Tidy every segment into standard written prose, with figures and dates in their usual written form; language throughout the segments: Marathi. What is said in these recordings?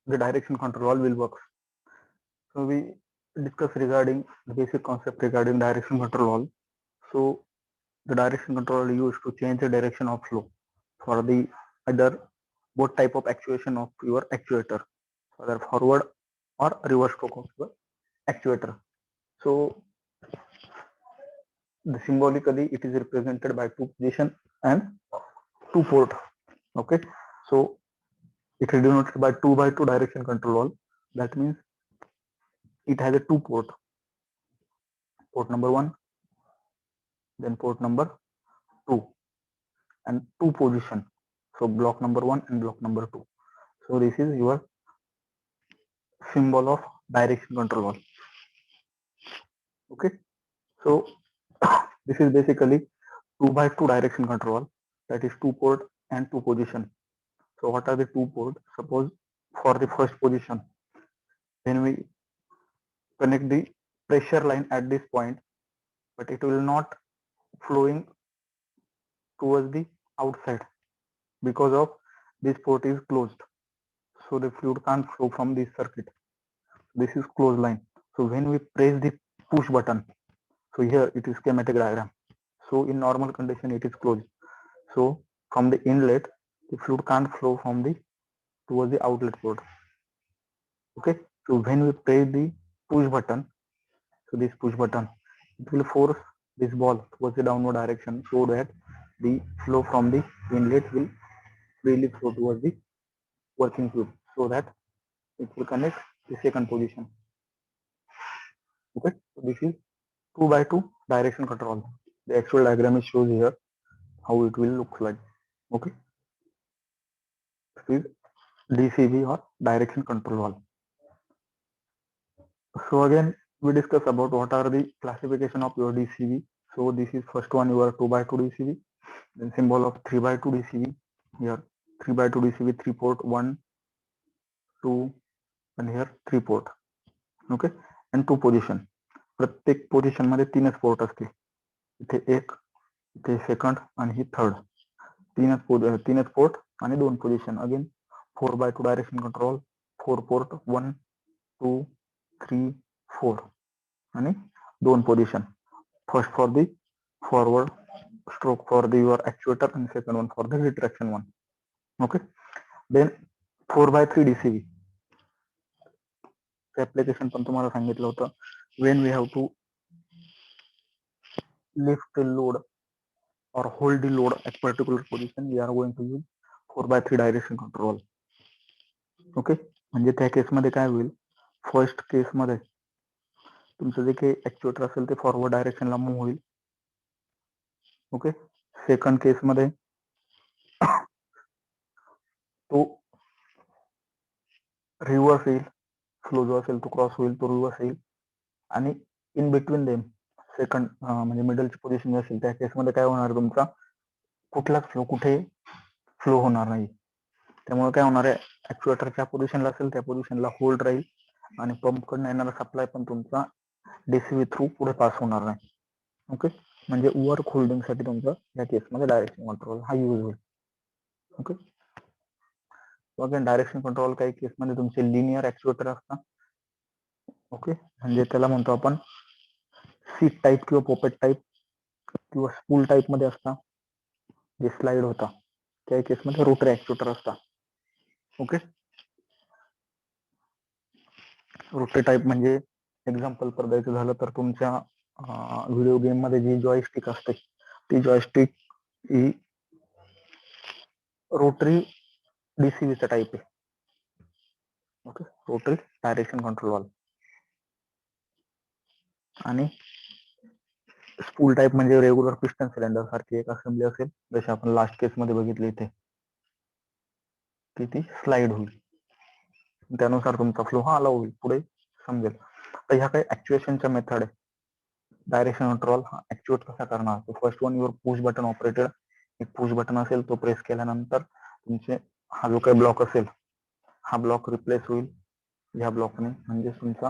the direction control valve will work. So we discuss regarding the basic concept regarding direction control valve. So the direction control used to change the direction of flow for the other both type of actuation of your actuator, whether forward or reverse stroke of your actuator. So the symbolically it is represented by two position and two port. Okay, so it is denoted by 2 by 2 direction control valve. That means it has a two port, port number one, then port number two, and two position. So block number one and block number two. So this is your symbol of direction control valve. Okay, so this is basically 2 by 2 direction control valve, that is two port and two position. So what are the two port? Suppose for the first position, when we connect the pressure line at this point, but it will not flowing towards the outside because of this port is closed. So the fluid can't flow from this circuit. This is closed line. So when we press the push button, so here it is schematic diagram. So in normal condition it is closed. So from the inlet, the fluid can't flow from the towards the outlet port. Okay. So when we press the push button, so this push button, it will force this ball towards the downward direction so that the flow from the inlet will freely flow towards the working fluid, so that it will connect the second position. Okay, so this is 2 by 2 direction control. The actual diagram is shows here how it will look like. Okay, this is DCV or direction control valve. So again, we discuss about what are the classification of your DCV. So this is first one your 2 by 2 DCV, then symbol of 3 by 2 DCV. Here 3 by 2 DCV, 3 port 1, 2, and here 3 port. Okay, and 2 position. प्रत्येक पोझिशन मध्ये 3च पोर्ट असतील. इथे एक, इथे सेकंड आणि ही थर्ड. तीनच पोर्ट आणि 2 position. Again 4 by 2 direction control, 4 port 1, 2, 3, 4 आणि 2 position. First for the forward stroke for the your actuator and second one for the retraction one. Okay, then 4 by 3 DCV application पण तुम्हाला सांगितलं होतं. When we have to lift the load or hold the load at particular position, we are going to use 4 by 3 direction control. Okay, म्हणजे त्या केसमध्ये काय होईल, फर्स्ट केसमध्ये तुमचं जे काही ऍक्च्युएटर असेल ते फॉरवर्ड डायरेक्शनला मूव्ह होईल. ओके, सेकंड केसमध्ये तो रिव्हर्स येईल, फ्लो जो असेल तो क्रॉस होईल, तो रिव्हर्स येईल. आणि इन बिटवीन देम सेकंड म्हणजे मिडलची पोझिशन जी असेल त्या केसमध्ये काय होणार, तुमचा कुठलाच फ्लो कुठे फ्लो होणार नाही. त्यामुळे काय होणार आहे, ऍक्च्युएटर ज्या पोझिशनला असेल त्या पोझिशनला होल्ड राहील आणि पंप कडून येणारा सप्लाय पण तुमचा डीसीव्ही थ्रू पुढे पास होणार नाही. ओके, म्हणजे वर्क होल्डिंग साठी तुमचं या केसमध्ये डायरेक्शन कंट्रोल हा यूज होईल. ओके, अगेन डायरेक्शन कंट्रोल काही केसमध्ये तुमचे लिनियर ऍक्च्युएटर असतात. ओके, म्हणजे त्याला म्हणतो आपण सीट टाईप किंवा पोपेट टाईप किंवा स्पूल टाईप मध्ये असतात, जे स्लाइड होता. काही केसमध्ये रोटरी ऍक्च्युएटर असतात. ओके, रोटरी टाईप म्हणजे एक्झाम्पल पर द्यायचं झालं तर तुमच्या व्हिडिओ गेम मध्ये जी जॉयस्टिक असते ती जॉयस्टिक ही रोटरी डीसीव्हीचा टाईप आहे. ओके, रोटरी डायरेक्शन कंट्रोल वाल. आणि स्पूल टाईप म्हणजे रेग्युलर पिस्टन सिलेंडर सारखी एक असेंब्ली असेल, जसे आपण लास्ट केस मध्ये बघितले इथे, की ती स्लाइड होईल. त्यानुसार तुमचा फ्लो हा अलाउ होईल, पुढे समजेल. तर ह्या काही ऍक्च्युएशनच्या मेथड आहे. डायरेक्शन कंट्रोल हा ऍक्च्युएट कसा करणार, तो first one your push button operated. एक पुश बटन असेल, तो प्रेस केल्यानंतर तुमचे हा जो काही ब्लॉक असेल हा ब्लॉक रिप्लेस होईल ह्या ब्लॉकने, म्हणजे तुमचा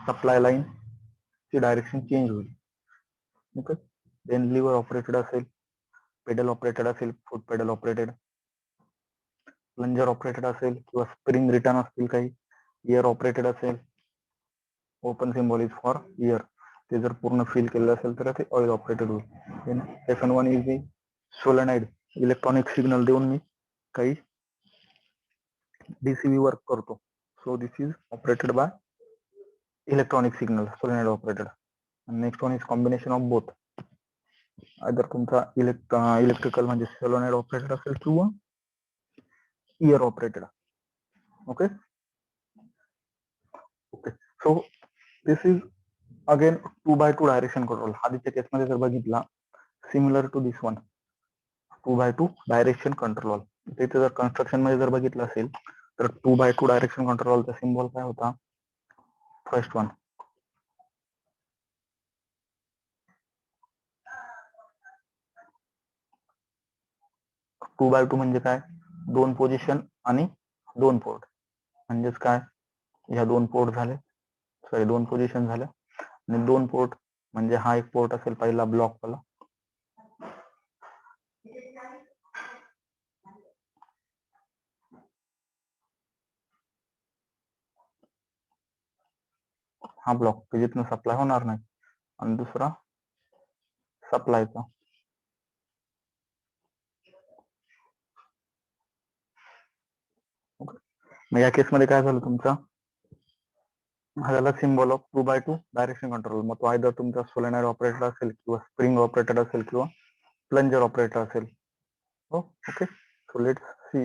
सप्लाय लाईन ची डायरेक्शन चेंज होईल. ओके, देन लिव्हर ऑपरेटेड असेल, पेडल ऑपरेटेड असेल, फूट पेडल ऑपरेटेड. प्लंजर ऑपरेटेड असेल किंवा स्प्रिंग रिटर्न असतील काही, एअर ऑपरेटेड असेल, open symbol is for air, ते जर पूर्ण फिल केलेलं असेल तर ते ऑइल ऑपरेटेड होईल. Second one is the solenoid, electronic signal देऊन मी काही डीसीबी वर्क करतो. So this is operated by electronic signal, solenoid operated. Next one is combination of both, other तुमचा इलेक्ट्रिकल म्हणजे सोलेनाइड ऑपरेटेड असेल किंवा ear operated. Okay, so this is again 2x2 direction control. आधीच्या केसमध्ये जर बघितला similar to this one 2x2 direction control. तिथे जर कन्स्ट्रक्शन मध्ये जर बघितलं असेल तर 2x2 डायरेक्शन कंट्रोलचा सिम्बॉल काय होता, फर्स्ट वन 2x2 म्हणजे काय, दोन पोझिशन आणि दोन पोर्ट. म्हणजेच काय, ह्या दोन पोर्ट झाले, सॉरी दोन पोझिशन झाल्या आणि दोन पोर्ट म्हणजे हा एक पोर्ट असेल पहिला ब्लॉक वाला, हा ब्लॉक जिथून सप्लाय होणार नाही, आणि दुसरा सप्लायचा. मग या केसमध्ये काय झालं, तुमचा हा झाला symbol of 2x2 direction control. मग तो आयदर तुमचा सोलेनाइड ऑपरेटेड असेल किंवा स्प्रिंग ऑपरेटेड असेल किंवा प्लंजर ऑपरेटर असेल. Okay, so let's see,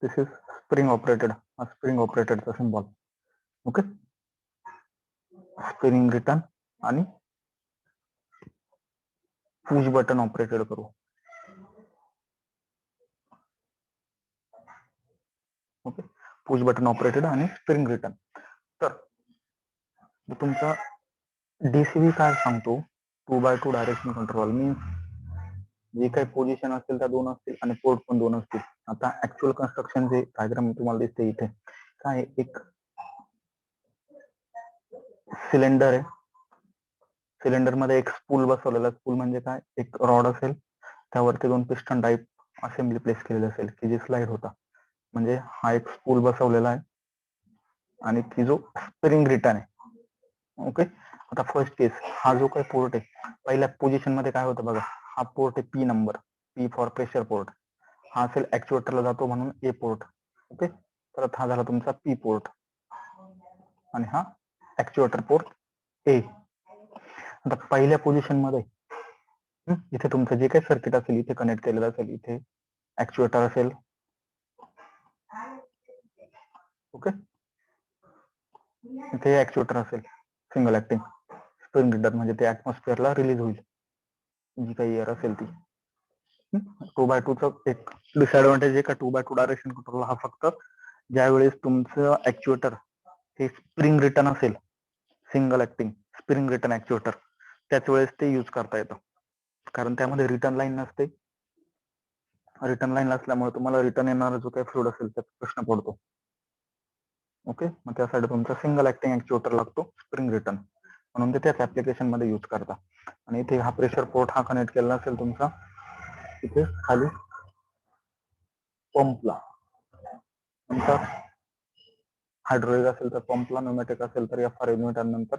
this is spring operated, हा स्प्रिंग ऑपरेटेडचा सिम्बॉल. ओके, स्प्रिंग रिटर्न आणि पुश बटन ऑपरेटेड करू. ओके, पुश बटन ऑपरेटेड आणि स्प्रिंग रिटर्न. तर तुमचा डीसीबी काय सांगतो, 2x2 डायरेक्शन कंट्रोल मीन्स जे काही पोझिशन असेल त्या दोन असतील आणि पोर्ट पण दोन असतील. आता ऍक्च्युअल कन्स्ट्रक्शन जे डायग्राम तुम्हाला दिसते इथे काय, एक सिलेंडर आहे, सिलेंडर मध्ये एक स्पूल बसवलेला. स्पूल म्हणजे काय, एक रॉड असेल, त्यावरती दोन पिस्टन टाईप असेंब्ली प्लेस केलेली असेल की जी स्लाइड होता. म्हणजे हा एक स्पूल बसवलेला आहे आणि ती जो स्प्रिंग रिटर्न आहे. ओके, आता फर्स्ट केस, हा जो काही पोर्ट आहे पहिल्या पोझिशन मध्ये काय होतं बघा, हा पोर्ट आहे P number, P for pressure port. हा असेल ऍक्च्युएटरला जातो म्हणून ए पोर्ट. ओके, तर हा झाला तुमचा पी पोर्ट आणि हा ऍक्च्युएटर पोर्ट ए. आता पहिल्या पोझिशन मध्ये इथे तुमचं जे काही सर्किट असेल इथे कनेक्ट केलेलं असेल, इथे ऍक्च्युएटर असेल. ओके, इथे ऍक्च्युएटर असेल सिंगल ऍक्टिंग, स्प्रिंग रिटर्न म्हणजे ते ऍटमॉस्फिअरला रिलीज होईल जी काही एअर असेल ती. 2x2 चा एक डिसएडव्हान्टेज आहे का 2x2 डायरेक्शन कंट्रोल हा फक्त ज्यावेळेस तुमचं ऍक्च्युएटर हे स्प्रिंग रिटर्न असेल, single acting spring return actuator, त्याच वेळेस ते यूज करता येतं. कारण त्यामध्ये रिटर्न लाईन नसते, रिटर्न लाईन असल्यामुळे तुम्हाला रिटर्न येणारा जो काही फ्लुइड असेल त्याचा प्रश्न पडतो. ओके, मग त्यासाठी तुमचा सिंगल ऍक्टिंग ऍक्च्युएटर लागतो स्प्रिंग रिटर्न, म्हणून ते त्याच ऍप्लिकेशन मध्ये यूज करता. आणि इथे हा प्रेशर पोर्ट हा कनेक्ट केलेला असेल तुमचा इथे खाली पंपला, नंतर हायड्रोलिक असेल तर पंपला, न्यूमॅटिक असेल तर एफआर युनिट, आणि नंतर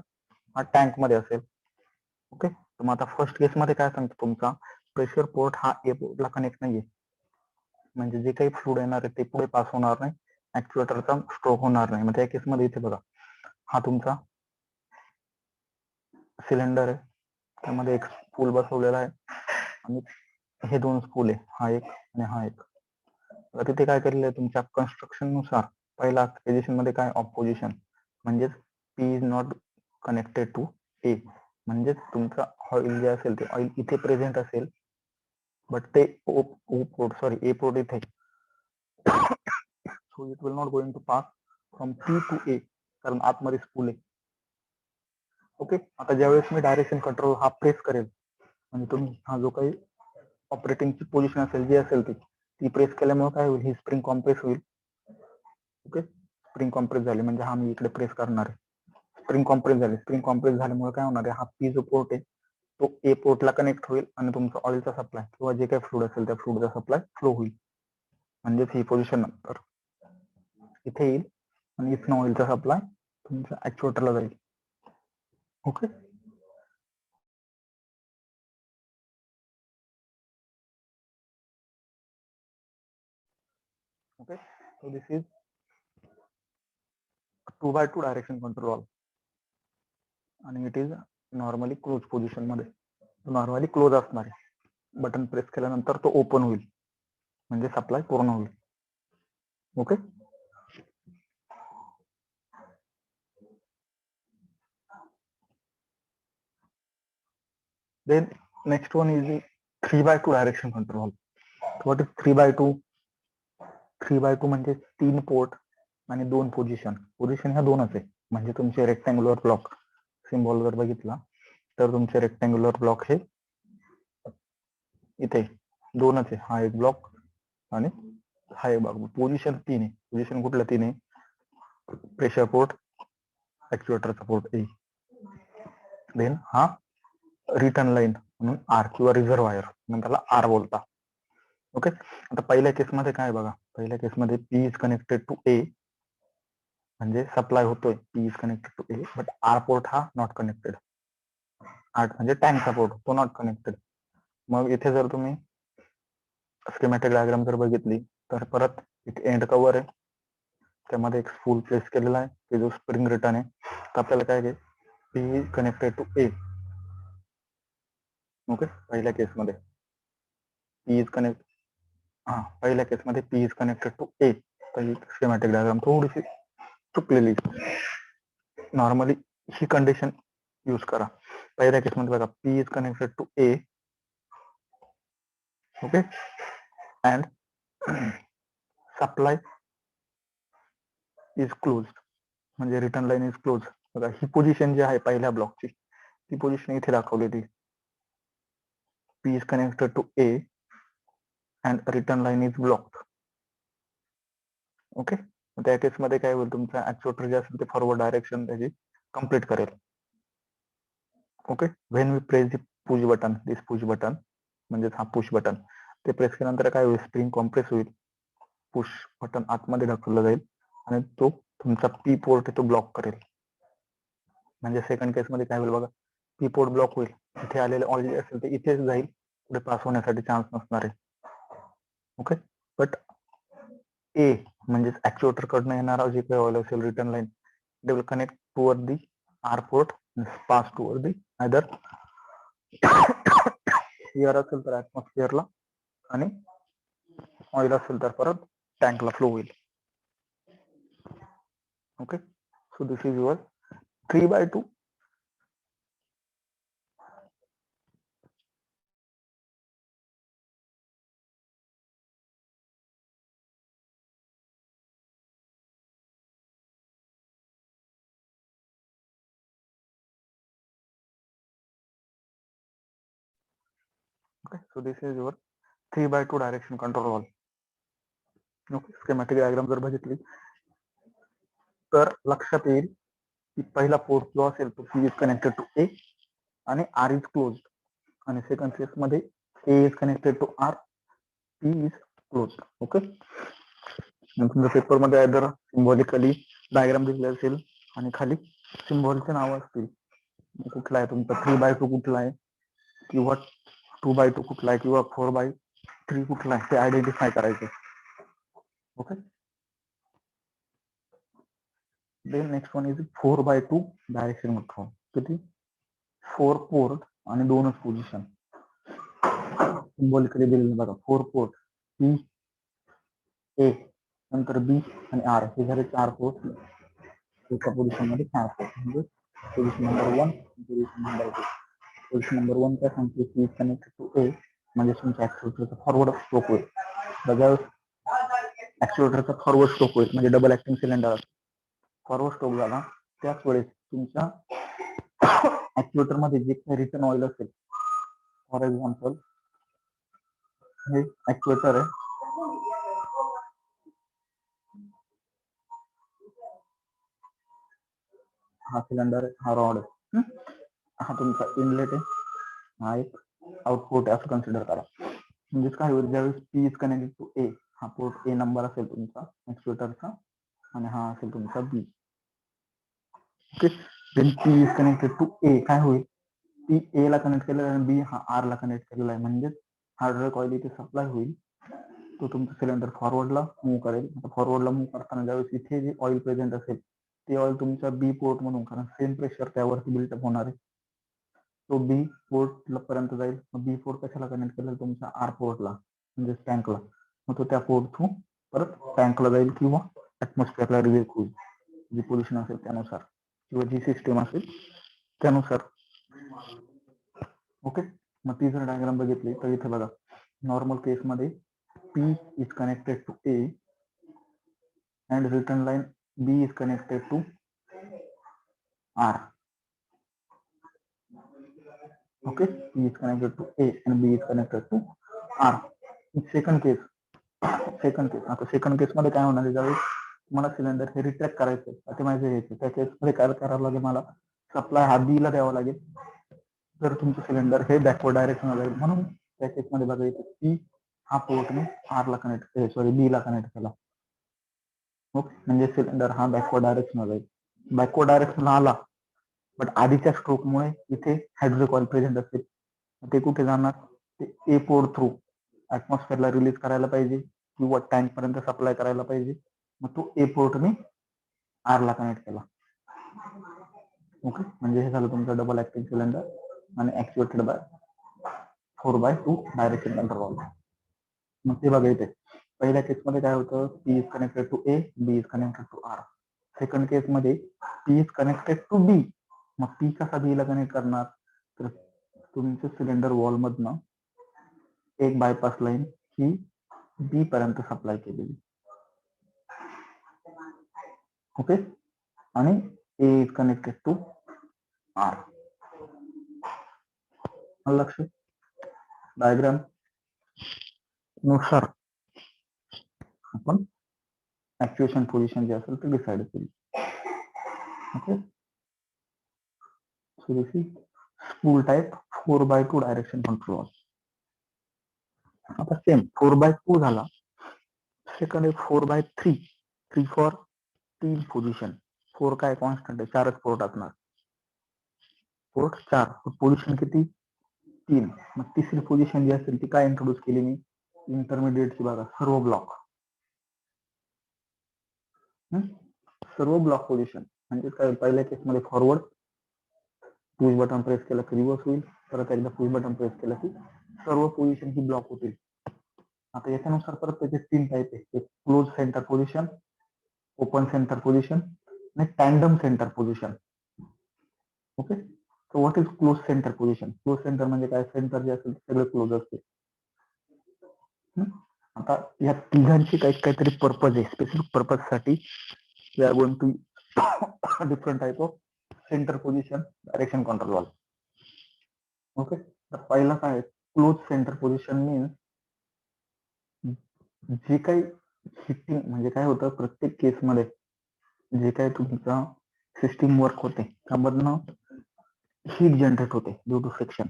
हा टँक मध्ये असेल. ओके, तर मग आता फर्स्ट केस मध्ये काय सांगतो, तुमचा प्रेशर पोर्ट हा ए पोर्टला कनेक्ट नाहीये, म्हणजे जे काही फ्लुइड येणार आहे ते पुढे पास होणार नाही, ऍक्च्युएटरचा स्ट्रोक होणार नाही. मग त्या केस मध्ये इथे बघा, हा तुमचा सिलेंडर आहे, त्यामध्ये एक स्पूल बसवलेला आहे आणि हे दोन स्पूल आहे, हा एक आणि हा एक. तिथे काय केलेलं आहे, तुमच्या कन्स्ट्रक्शन नुसार पहिला पोझिशन मध्ये काय ऑपोजिशन, म्हणजेच P is not connected to A, म्हणजेच तुमचं ऑइल जे असेल ते ऑइल इथे प्रेझेंट असेल, बट ते O port sorry A port इथे, so it will not going to pass from P to A, कारण आतमध्ये स्पूल आहे. ओके, आता ज्यावेळेस मी डायरेक्शन कंट्रोल हा प्रेस करेल, म्हणजे तुम्ही हा जो काही ऑपरेटिंगची पोझिशन असेल जी असेल ती प्रेस केल्यामुळे काय होईल, ही स्प्रिंग कॉम्प्रेस होईल. ओके, स्प्रिंग कॉम्प्रेस झाली म्हणजे हा मी इकडे प्रेस करणार आहे, स्प्रिंग कॉम्प्रेस झाली, स्प्रिंग कॉम्प्रेस झाल्यामुळे काय होणार आहे, हा पी जो पोर्ट आहे तो ए पोर्टला कनेक्ट होईल आणि तुमचा ऑइलचा सप्लाय किंवा जे काही फ्लुइड असेल त्या फ्लुइडचा सप्लाय फ्लो होईल. म्हणजेच ही पोझिशन नंतर इथे येईल आणि इथनं ऑइलचा सप्लाय तुमच्या ऍक्च्युएटरला जाईल. Okay. Okay, so this is 2x2 direction control valve आणि it is normally close position मध्ये. नॉर्मली क्लोज असणार आहे. बटन प्रेस केल्यानंतर तो ओपन होईल म्हणजे सप्लाय पूर्ण होईल. Okay. Then next one is 3x2 direction control valve. What is 3x2? 3x2 म्हणजे 3 पोर्ट आणि 2 पोझिशन. पोझिशन ह्या दोनच आहे. म्हणजे तुमचे रेक्टँग्युलर ब्लॉक सिम्बॉल जर बघितला तर तुमचे रेक्टँग्युलर ब्लॉक हे इथे दोनच आहे. हा एक ब्लॉक आणि हा एक ब्लॉक. पोझिशन 3 आहे. पोझिशन कुठलं 3 आहे? प्रेशर पोर्ट, ऍक्च्युएटरचा पोर्ट ए. देन हा रिटर्न लाईन म्हणून आर किंवा रिझर्वायर म्हणून त्याला आर बोलता. ओके. आता पहिल्या केसमध्ये काय बघा, पहिल्या केसमध्ये P is connected to A म्हणजे सप्लाय होतोय, P is connected to A, but R port हा नॉट कनेक्टेड. आर म्हणजे टँकचा पोर्ट तो नॉट कनेक्टेड. मग इथे जर तुम्ही स्कीमॅटिक डायग्राम जर बघितली तर परत इथे एंड कव्हर आहे, त्यामध्ये एक स्पूल प्लेस केलेला आहे ते जो स्प्रिंग रिटर्न आहे. तर आपल्याला काय घे, P is connected to A. Okay. पहिल्या केसमध्ये पी इज कनेक्ट पहिल्या केसमध्ये P is connected to A. तर स्कीमॅटिक डायग्राम थोडीशी चुकलेली. नॉर्मली ही कंडिशन यूज करा. पहिल्या केसमध्ये बघा, P is connected to A. Okay. And supply is close म्हणजे रिटर्न लाईन इज क्लोज. बघा ही पोझिशन जी आहे पहिल्या ब्लॉकची ती पोझिशन इथे दाखवलेली. P is connected to A and return line is blocked. Okay. त्या केसमध्ये काय होईल, तुमचा ऍक्च्युएटर जे असेल ते फॉरवर्ड डायरेक्शन त्याची कम्प्लीट करेल. Okay. When we press the push button, this push button म्हणजे हा पुश बटन, ते प्रेस केल्यानंतर काय होईल, स्प्रिंग कॉम्प्रेस होईल, पुश बटन आतमध्ये ढकललं जाईल आणि तो तुमचा पी पोर्ट तो ब्लॉक करेल. म्हणजे सेकंड केसमध्ये काय होईल बघा, पी पोर्ट ब्लॉक होईल. इथे आलेले ऑइल जे असेल ते इथेच जाईल, पुढे पास होण्यासाठी चान्स नसणार आहे. ओके. बट ए म्हणजे ऍक्च्युएटर कडनं येणारा जे काही ऑइल असेल return line, they will connect toward the R port, pass toward the either air असेल तर ऍटमॉस्फिअरला आणि ऑइल असेल तर परत टँकला फ्लो होईल. Okay. So this is your 3x2 Okay, so this is your 3x2 direction control valve. Okay. Schematic diagram जर बघितली तर लक्षात येईल की पहिला पोर्ट जो असेल तो P is connected to A आणि आर इज क्लोज. आणि सेकंड केस मध्ये A is connected to R, P is close. Okay. तुमच्या पेपर मध्ये आयदर सिम्बॉलिकली डायग्राम दिले असेल आणि खाली सिम्बॉलचे नाव असतील. कुठला आहे तुमचा 3x2 कुठला आहे किंवा 2x2 कुठला आहे किंवा 4x3 कुठला आहे ते आयडेंटिफाय करायचे. Okay. Then next one is 4x2 direction control. किती? 4 पोर्ट आणि 2च पोझिशन. सिम्बॉलिकली दिलेलं बघा, 4 पोर्ट पी ए नंतर बी आणि आर हे झाले 4 पोर्ट एका पोझिशन मध्ये 4 पोर्ट. म्हणजे position number 1, position number 2. Position number 1 काय सांगते, P is connected to A म्हणजे तुमच्या ऍक्च्युएटरचा फॉरवर्ड स्ट्रोक होईल. ज्यावेळेस ऍक्च्युएटरचा फॉरवर्ड स्ट्रोक होईल म्हणजे double acting cylinder forward stroke झाला त्याच वेळेस तुमच्या ऍक्च्युएटर मध्ये जे काही रिटर्न ऑइल असेल, फॉर एक्झाम्पल हे ऍक्च्युएटर आहे, हा सिलेंडर आहे, हा रॉड आहे, हा तुमचा इनलेट आहे, हा एक आउटपुट आहे असं कन्सिडर करा. म्हणजेच काय होईल, ज्यावेळेस पी इज कनेक्टेड टू ए हा पोर्ट ए नंबर असेल तुमचा ऍक्च्युएटरचा आणि हा असेल तुमचा B. Okay, then P is connected to A. काय होईल, पी ए ला कनेक्ट केलेला आहे आणि बी हा आर ला कनेक्ट केलेला आहे, म्हणजे हा जो कॉईल इथे सप्लाय होईल तो तुमचा सिलेंडर फॉरवर्डला मूव्ह करेल. फॉरवर्डला मूव्ह करताना ज्यावेळेस इथे जे ऑइल प्रेझेंट असेल ते ऑइल तुमच्या बी पोर्ट म्हणून, कारण सेम प्रेशर त्यावरती बिल्टअप होणार आहे, तो बी पोर्ट पर्यंत जाईल. बी पोर्ट कशाला कनेक्ट केलेला, तुमच्या आर पोर्टला म्हणजे टँकला. मग तो त्या पोर्ट थ्रू परत टँकला जाईल किंवा ऍटमॉस्फिअरला रिलीज होईल, जी पोल्युशन असेल त्यानुसार किंवा जी सिस्टीम असेल त्यानुसार. ओके, मग ती जर डायग्राम बघितली तर इथे बघा, नॉर्मल केसमध्ये P is connected to A and return line B is connected to R. Okay, P is connected to A and B is connected to R. Second case आता सेकंड केस मध्ये काय होणार आहे, ज्यावेळेस मला सिलेंडर हे रिट्रॅक्ट करायचं ते माझे घ्यायचे, त्या केसमध्ये काय करावं लागेल, मला सप्लाय हा बी ला द्यावा लागेल. जर तुमचं सिलेंडर हे बॅकवर्ड डायरेक्शन जाईल, म्हणून त्या केसमध्ये बघा इथे पी हा पोर्टने आर ला कनेक्ट बी ला कनेक्ट केला. ओके, म्हणजे सिलेंडर हा बॅकवर्ड डायरेक्शन जाईल. बॅकवर्ड डायरेक्शन आला, बट आधीच्या स्ट्रोकमुळे इथे हायड्रोकॉइल प्रेझेंट असेल, ते कुठे जाणार, ते ए पोर्ट थ्रू ऍटमॉस्फिअरला रिलीज करायला पाहिजे किंवा टँक पर्यंत सप्लाय करायला पाहिजे. मग तो ए पोर्टने आर ला कनेक्ट केला. ओके, म्हणजे हे झालं तुमचं डबल ऍक्टिंग सिलेंडर आणि actuated by 4x2 direction control. मग ते बघा इथे पहिल्या केसमध्ये काय होतं, P is connected to A, B is connected to R. Second केसमध्ये P is connected to B. मग पी कसा बी ला कनेक्ट करणार, तर तुमचं सिलेंडर वॉल मधनं एक बायपास लाईन ही बी पर्यंत सप्लाय केलेली. ओके, आणि ए इज कनेक्टेड टू आर. लक्ष, डायग्राम नुसार आपण ऍक्च्युएशन पोझिशन जे असेल ते डिसाइड केली. Okay, so this is spool type 4x2 direction control. आता सेम 4x2 झाला, सेकंड आहे 4x3. 3 for 3 position. 4 काय कॉन्स्टंट आहे, 4च पोर्ट असणार, पोर्ट 4, पोझिशन किती 3. मग तिसरी पोझिशन जी असेल ती काय इंट्रोड्यूस केली मी, इंटरमिडिएटची बघा, सर्व ब्लॉक. सर्व ब्लॉक पोझिशन म्हणजे काय, पहिल्या केसमध्ये फॉरवर्ड पुश बटन प्रेस केलं की रिव्हर्स होईल, परत एकदा पुश बटन प्रेस केलं की सर्व पोझिशन ही ब्लॉक होतील. आता याच्यानुसार परत त्याचे 3 टाईप आहे, close centre position, open centre position आणि tandem centre position. Okay, so what is close centre position. Close centre म्हणजे काय, सेंटर जे असेल ते सगळे क्लोज असते. आता या तिघांची काहीतरी पर्पज आहे, स्पेसिफिक पर्पज साठी we are going to different type of center position direction control valve. Okay, तर पहिला काय, क्लोज सेंटर पोझिशन मीन्स जे काही हिटिंग म्हणजे काय होतं, प्रत्येक केसमध्ये जे काही तुमचा सिस्टीम वर्क होते त्यामधनं हीट जनरेट होते due to friction.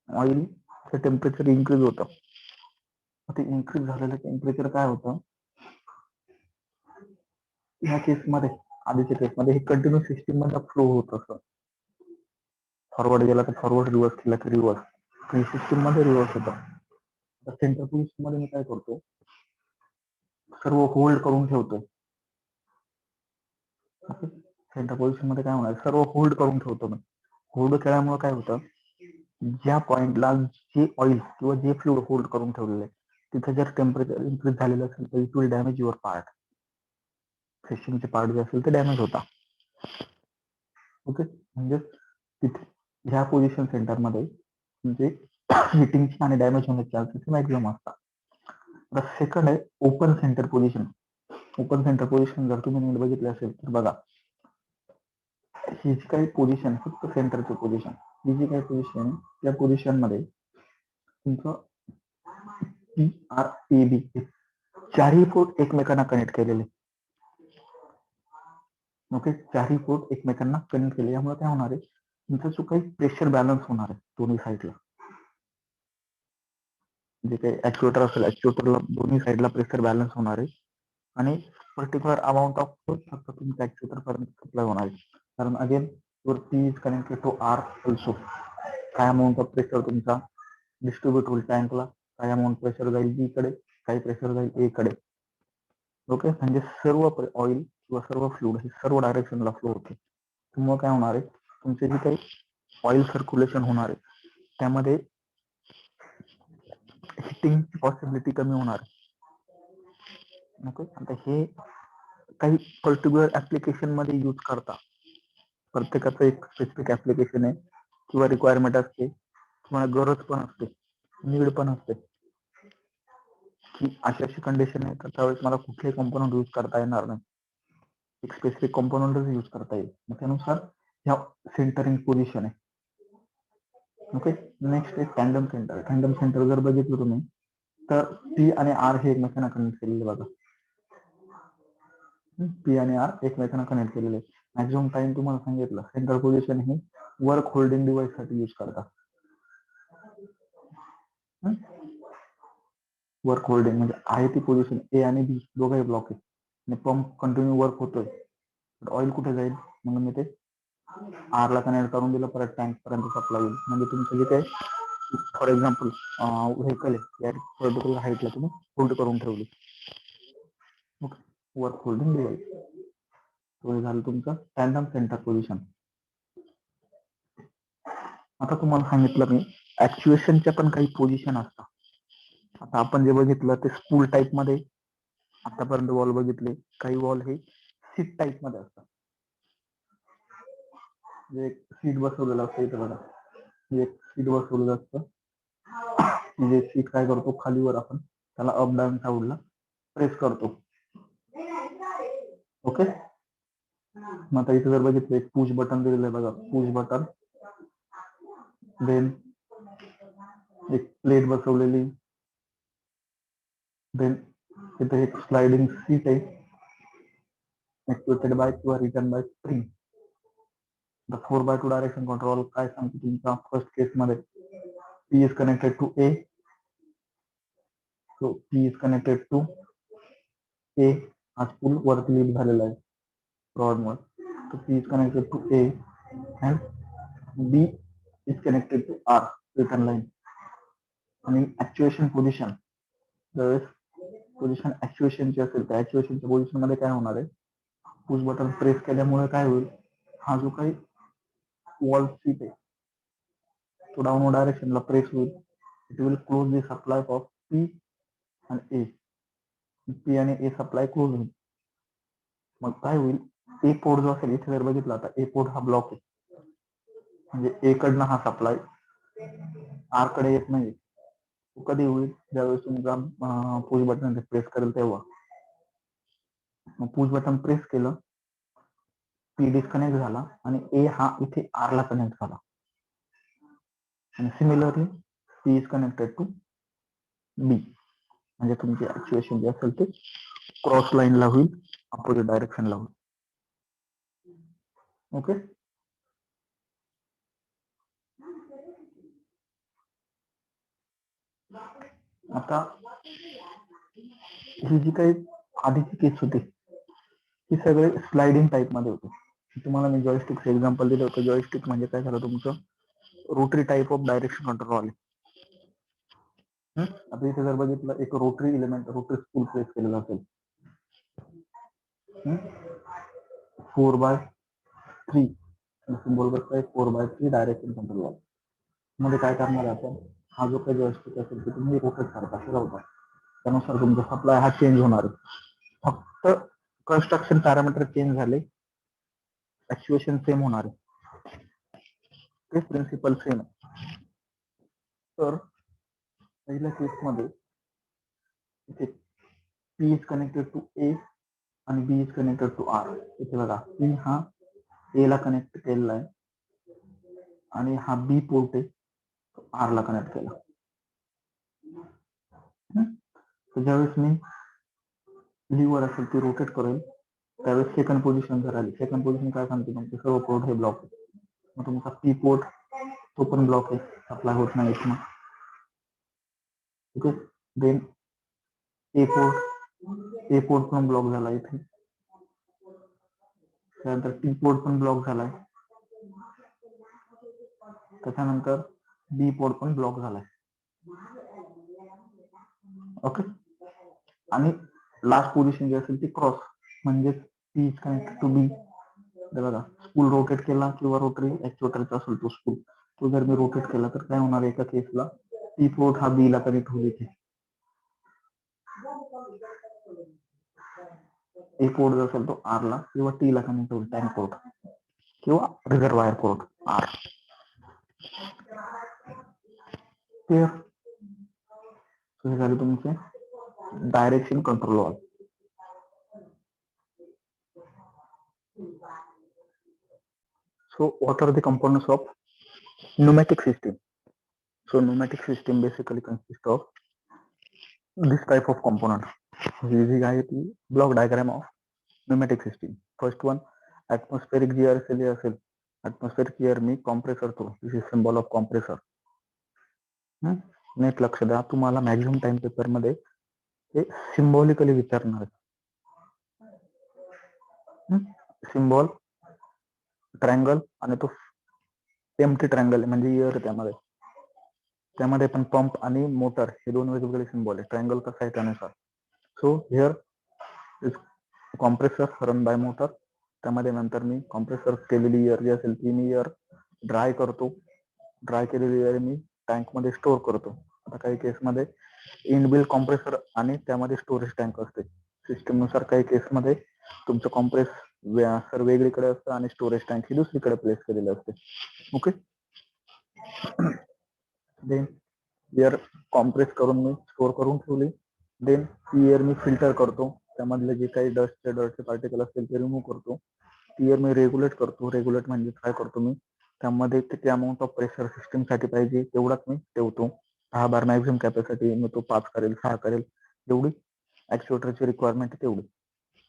Oil temperature increase होतं, ते इन्क्रीज झालेलं टेम्परेचर काय होतं, ह्या केसमध्ये आधीच्या केसमध्ये हे कंटिन्यू सिस्टीम मध्ये फ्लो होत असं, फॉरवर्ड गेला तर फॉरवर्ड, रिव्हर्स केला तर रिव्हर्स, सिस्टीम मध्ये रिव्हर्स होतं. सेंटर पोझिशन मध्ये मी काय करतो, सर्व होल्ड करून ठेवतो. सेंटर पोझिशन मध्ये काय होणार, सर्व होल्ड करून ठेवतो मी. होल्ड केल्यामुळे काय होतं, ज्या पॉइंटला जे ऑइल किंवा जे फ्लुइड होल्ड करून ठेवलेलं आहे तिथे जर टेम्परेचर इन्क्रीज झालेलं असेल तर it will damage your part. सिस्टीमचे पार्ट जे असेल ते डॅमेज होता. ओके, म्हणजे तिथे ह्या पोझिशन सेंटरमध्ये म्हणजे हिटिंगची आणि डॅमेज होण्याचे चान्सेस मॅक्झिमम असतात. सेकंड आहे open centre position. Open centre position जर तुम्ही नीट बघितले असेल तर बघा, ही जी काही पोझिशन फक्त सेंटरची पोझिशन, ही जी काही पोझिशन त्या पोझिशन मध्ये तुमचं पी आर ए बी चारही पोर्ट एकमेकांना कनेक्ट केलेले. ओके, चारही पोर्ट एकमेकांना कनेक्ट केले, यामुळे काय होणार आहे, तुमचा जो काही प्रेशर बॅलन्स होणार आहे दोन्ही साईडला. जे काही ऍक्च्युएटर असेल ऍक्च्युएटरला दोन्ही साईडला प्रेशर बॅलन्स होणार आहे आणि पर्टिक्युलर अमाऊंट ऑफ फोर्स फक्त तुमच्या ऍक्च्युएटर पर्यंत सप्लाय होणार आहे. कारण again your P is connected to R also. काय अमाऊंट ऑफ प्रेशर तुमचा डिस्ट्रीब्यूट होईल टँकला, काही अमाऊंट प्रेशर जाईल बी कडे, काही प्रेशर जाईल ए कडे. ओके, म्हणजे सर्व ऑइल किंवा सर्व फ्लूइड हे सर्व डायरेक्शनला फ्लो होते. त्यामुळे काय होणार आहे, तुमचे जे काही ऑइल सर्क्युलेशन होणार आहे त्यामध्ये हिटिंगची पॉसिबिलिटी कमी होणार आहे. ओके, आता हे काही पर्टिक्युलर ऍप्लिकेशन मध्ये यूज करता. प्रत्येकाचं एक स्पेसिफिक ऍप्लिकेशन आहे किंवा रिक्वायरमेंट असते किंवा गरज पण असते, नीड पण असते की अशी अशी कंडिशन आहे तर त्यावेळेस मला कुठलेही कॉम्पोनंट यूज करता येणार नाही, एक स्पेसिफिक कॉम्पोनंटच यूज करता येईल. मग त्यानुसार ह्या सेंटरिंग पोझिशन आहे. ओके, नेक्स्ट एक टँडम सेंटर. टँडम सेंटर जर बघितलं तुम्ही तर पी आणि आर हे एकमेकांना कनेक्ट केलेले बघा. पी आणि आर एकमेकांना कनेक्ट केलेले. मॅक्झिमम टाइम तुम्हाला सांगितलं सेंटर पोझिशन हे वर्क होल्डिंग डिव्हाइस साठी यूज करतात. वर्क होल्डिंग म्हणजे आहे ती पोझिशन ए आणि बी दोघंही ब्लॉक आहे आणि पंप कंटिन्यू वर्क होतोय, ऑइल कुठे जाईल, मग मी ते आर ला कनेक्ट करून दिलं, परत टँक पर्यंत सप्लाय होईल. म्हणजे तुमचं जे काही फॉर एक्झाम्पल व्हेकल आहे या पर्टिक्युलर हाईटला तुम्ही होल्ड करून ठेवली. Okay, work holding device. तो झालं तुमचं टँडम सेंटर पोझिशन. आता तुम्हाला सांगितलं मी ऍक्च्युएशनच्या पण काही पोझिशन असतात. आता आपण जे बघितलं ते स्पूल टाईप मध्ये आतापर्यंत वॉल बघितले. काही वॉल हे सीट टाईप मध्ये असतात, म्हणजे एक सीट बसवलेलं असतं इथं बघा, एक सीट बसवलेलं असतं. म्हणजे सीट काय करतो, खालीवर आपण त्याला अप डाऊन साऊडला प्रेस करतो. ओके, मग आता इथे जर बघितलं एक पुश बटन दिलेलं आहे बघा, पुश बटन, देन एक प्लेट बसवलेली, देन इथे एक स्लाइडिंग सीट आहे ऍक्टिवेटेड बाय किंवा return bye spring. The 4x2 direction control काय सांगतो तुमचा फर्स्ट केस मध्ये P is connected to A, so P is connected to A, हा स्पूल वरती लीड झालेला आहे रॉड मुळे, so P is connected to A and B is connected to R return line. आणि ऍक्च्युएशन पोझिशन ज्यावेळेस पोझिशन ऍक्च्युएशनची असेल तर ऍक्च्युएशनच्या पोझिशन मध्ये काय होणार आहे, पुश बटन प्रेस केल्यामुळे काय होईल, हा जो काही वॉल सीट आहे तो डाऊनवर्ड डायरेक्शनला प्रेस होईल. It will close the supply of P आणि ए. पी आणि ए सप्लाय क्लोज होईल. मग काय होईल, ए पोर्ट जो असेल इथे जर बघितला आता ए पोर्ट हा ब्लॉक आहे, म्हणजे ए कडनं हा सप्लाय आर कडे येत नाही. कधी होईल, ज्यावेळेस तुमचा पुश बटन प्रेस करेल तेव्हा. मग पुश बटन प्रेस केलं, पी डिस्कनेक्ट झाला आणि ए हा इथे आर ला कनेक्ट झाला. आणि similarly P is connected to B, म्हणजे तुमची ऍक्च्युएशन जे असेल ते क्रॉस लाईनला होईल, अपोजिट डायरेक्शनला होईल. ओके, आता ही जी काही आधीची केस होती ही सगळे स्लाइडिंग टाईप मध्ये होते. तुम्हाला मी जॉयस्टिकचं एक्झाम्पल दिलं होतं. जॉयस्टिक म्हणजे काय झालं, तुमचं rotary type of direction control आले. आता इथे जर बघितलं एक rotary element, rotary spool place केलेला असेल 4x3 सिम्बॉल बसता 4x3 डायरेक्शन कंट्रोल वॉल मध्ये काय करणार आहे आपण, हा जो काही जॉयस्टिक असेल ते तुम्ही रोटेट करता, फिरवता, त्यानुसार तुमचा सप्लाय हा चेंज होणार आहे. फक्त कन्स्ट्रक्शन पॅरामीटर चेंज झाले, ऍक्च्युएशन सेम होणार आहे, तेच प्रिन्सिपल सेम आहे. तर पहिल्या केसमध्ये इथे P is connected to A आणि बी इज कनेक्टेड टू आर. इथे बघा पी हा ए ला कनेक्ट केलेला आहे आणि हा बी पोर्ट आहे आर ला कनेक्ट केला. ज्यावेळेस मी लिव्हर असेल ती रोटेट करेल त्यावेळेस सेकंड पोझिशन जर आली, सेकंड पोझिशन काय सांगते, तुमचे सर्व पोर्ट हे ब्लॉक आहे. मग तुमचा पी पोर्ट तो पण ब्लॉक आहे, सप्लाय होत नाही. मग ओके. देन ए पोर्ट पण ब्लॉक झाला इथे. त्यानंतर टी पोर्ट पण ब्लॉक झालाय. त्याच्यानंतर बी पोर्ट पण ब्लॉक झालाय. ओके. आणि लास्ट पोझिशन जी असेल ती क्रॉस, म्हणजे पी इज कनेक्टेड टू बी. बघा, स्पूल रोटेट केला किंवा रोटरी ऍक्च्युएटरचा असेल तो स्पूल, तो जर मी रोटेट केला तर काय होणार, एका केसला टी पोर्ट हा बी ला कनेक्ट होईल इथे. ए पोर्ट जर असेल तो आर ला किंवा टी ला कनेक्ट होईल, टँक पोर्ट किंवा रिझर्वायर पोर्ट आर. क्लिअर? हे झाले तुमचे direction control valve. So what are the components of pneumatic system? So pneumatic system basically consists of this type of component. This is the block diagram of pneumatic system. First one, atmospheric gear असेल. Atmospheric gear मी compressor तो, this is symbol of compressor. Net लक्ष द्या, तुम्हाला मॅक्झिमम टाइम पेपर मध्ये हे सिम्बॉलिकली विचारणार. सिम्बॉल ट्रायंगल आणि तो एम्प्टी ट्रायंगल म्हणजे इयर, त्यामध्ये पण पंप आणि मोटर हे दोन वेगवेगळे सिम्बॉल आहे. ट्रायंगल कसा आहे त्यानुसार. So here is compressor run by motor. त्यामध्ये नंतर मी कॉम्प्रेसर केलेली इयर जी असेल ती मी इयर ड्राय करतो. ड्राय केलेली इयर मी टँक मध्ये स्टोअर करतो. आता काही केसमध्ये इनबिल्ट कॉम्प्रेसर आणि त्यामध्ये स्टोरेज टँक असते. सिस्टम नुसार काही केसमध्ये तुमचं कॉम्प्रेसर वेगळीकडे असतं आणि स्टोरेज टँक ही दुसरीकडे प्लेस केलेले असते. ओके. देन एअर कॉम्प्रेस करून मी स्टोअर करून ठेवली. देन ती एअर मी फिल्टर करतो. त्यामधले जे काही डस्टचे पार्टिकल असतील ते रिमूव्ह करतो. ती एअर मी रेग्युलेट करतो. रेग्युलेट म्हणजे काय करतो मी, त्यामध्ये किती अमाऊंट ऑफ प्रेशर सिस्टम साठी पाहिजे तेवढाच मी ठेवतो. 10 बार मॅक्झिमम कॅपॅसिटी मी तो 5 करेल, 6 करेल, जेवढी ऍक्च्युएटरची रिक्वायरमेंट तेवढी.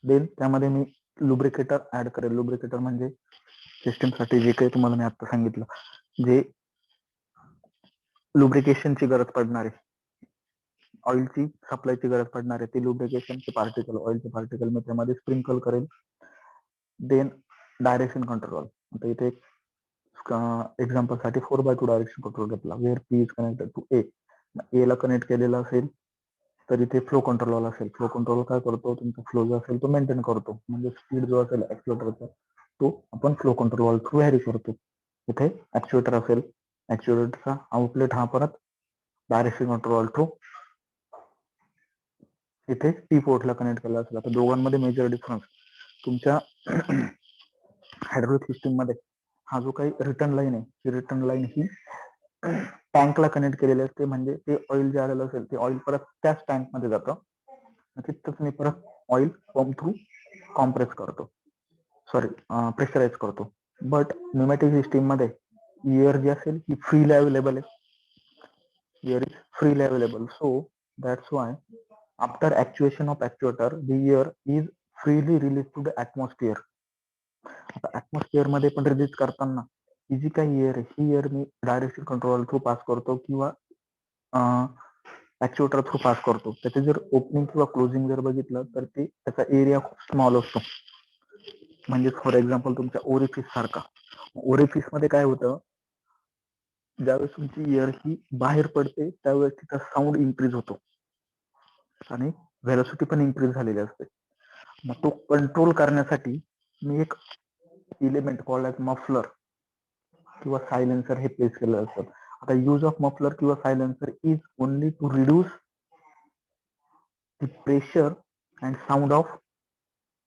देन त्यामध्ये मी लुब्रिकेटर ऍड करेल. लुब्रिकेटर म्हणजे सिस्टम साठी जे काही तुम्हाला मी आता सांगितलं, जे लुब्रिकेशनची गरज पडणार आहे, ऑइलची सप्लायची गरज पडणार आहे, ते लुब्रिकेशनचे पार्टिकल, ऑइलचे पार्टिकल मी त्यामध्ये स्प्रिंकल करेल. Then direction control. आता इथे एक्झाम्पल साठी 4x2 डायरेक्शन कंट्रोल घेतला. Where P is connected to A. A ला कनेक्ट केलेला असेल तर इथे फ्लो कंट्रोल असेल. फ्लो कंट्रोल काय करतो, तुमचा फ्लो जो असेल तो मेंटेन करतो. म्हणजे स्पीड जो असेल ऍक्च्युएटरचा तो आपण फ्लो कंट्रोल थ्रू व्हॅरी करतो. इथे ऍक्च्युएटर असेल, ऍक्च्युएटरचा आउटलेट हा परत डायरेक्शन कंट्रोल थ्रू इथे टी पोर्टला कनेक्ट केला असेल. आता दोघांमध्ये मेजर डिफरन्स, तुमच्या हायड्रोलिक सिस्टीम मध्ये हा जो काही रिटर्न लाईन आहे, ही रिटर्न लाईन ही टँकला कनेक्ट केलेली असते. म्हणजे ते ऑइल जे आलेलं असेल ते ऑइल परत त्याच टँक मध्ये जातं. तिथंच मी परत ऑइल पंप थ्रू कॉम्प्रेस करतो, सॉरी प्रेशराइज करतो. बट न्यूमॅटिक सिस्टीम मध्ये एअर जी असेल ही फ्रीली अवेलेबल आहे. Air is freely available. So that's why after actuation of actuator the air is freely release to the atmosphere. आता ऍटमॉस्फिअर मध्ये पण रिलीज करताना ही जी काही एअर आहे, ही एअर मी डायरेक्शन कंट्रोल थ्रू पास करतो किंवा ऍक्च्युएटर थ्रू पास करतो. त्याचे जर ओपनिंग किंवा क्लोजिंग जर बघितलं तर ते त्याचा एरिया खूप स्मॉल असतो. म्हणजे फॉर एक्झाम्पल तुमच्या ओरिफिस सारखा. ओरिफिस मध्ये काय होतं, ज्यावेळेस तुमची एअर ही बाहेर पडते त्यावेळेस तिचा साऊंड इन्क्रीज होतो आणि व्हेलॉसिटी पण इन्क्रीज झालेली असते. मग तो कंट्रोल करण्यासाठी मी एक इलिमेंट कॉल्ड ॲज मफलर किंवा सायलेन्सर हे प्लेस केलं असतं. आता यूज ऑफ मफलर किंवा silencer is only to reduce the pressure and sound of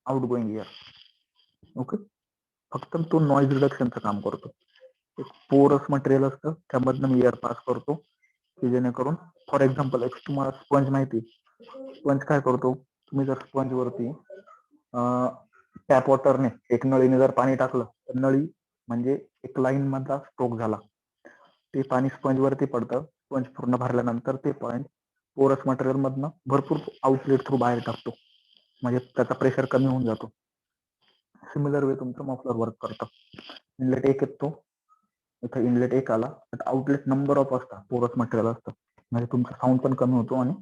out going air. Okay. फक्त तो नॉइज रिडक्शनचं काम करतो. एक पोरस मटेरियल असतं, त्यामधनं मी एअर पास करतो की जेणेकरून, फॉर एक्झाम्पल एक तुम्हाला स्पंज माहिती, स्पंज काय करतो, तुम्ही जर स्पंज वरती टॅप वॉटरने एक नळीने जर पाणी टाकलं तर नळी म्हणजे एक लाईन मधला स्ट्रोक झाला, ते पाणी स्पंज वरती पडतं. स्पंज पूर्ण भरल्यानंतर ते पाणी पोरस मटेरियल मधनं भरपूर आउटलेट थ्रू बाहेर टाकतो, म्हणजे त्याचा प्रेशर कमी होऊन जातो. सिमिलर वे तुमचं मफलर वर्क करतं. इनलेट एक येतो, इथं इनलेट एक आला तर आउटलेट नंबर ऑफ असतात, पोरस मटेरियल असतं. म्हणजे तुमचा साऊंड पण कमी होतो आणि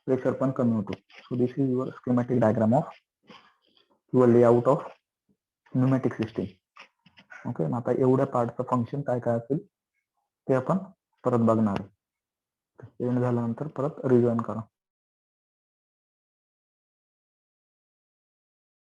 प्रेशर पण कमी होतो. So this is your schematic diagram of your layout of pneumatic system. Okay, आता एवढ्या पार्टचं फंक्शन काय काय असेल ते आपण परत बघणार आहे. एंड झाल्यानंतर परत रिव्हिजन करा.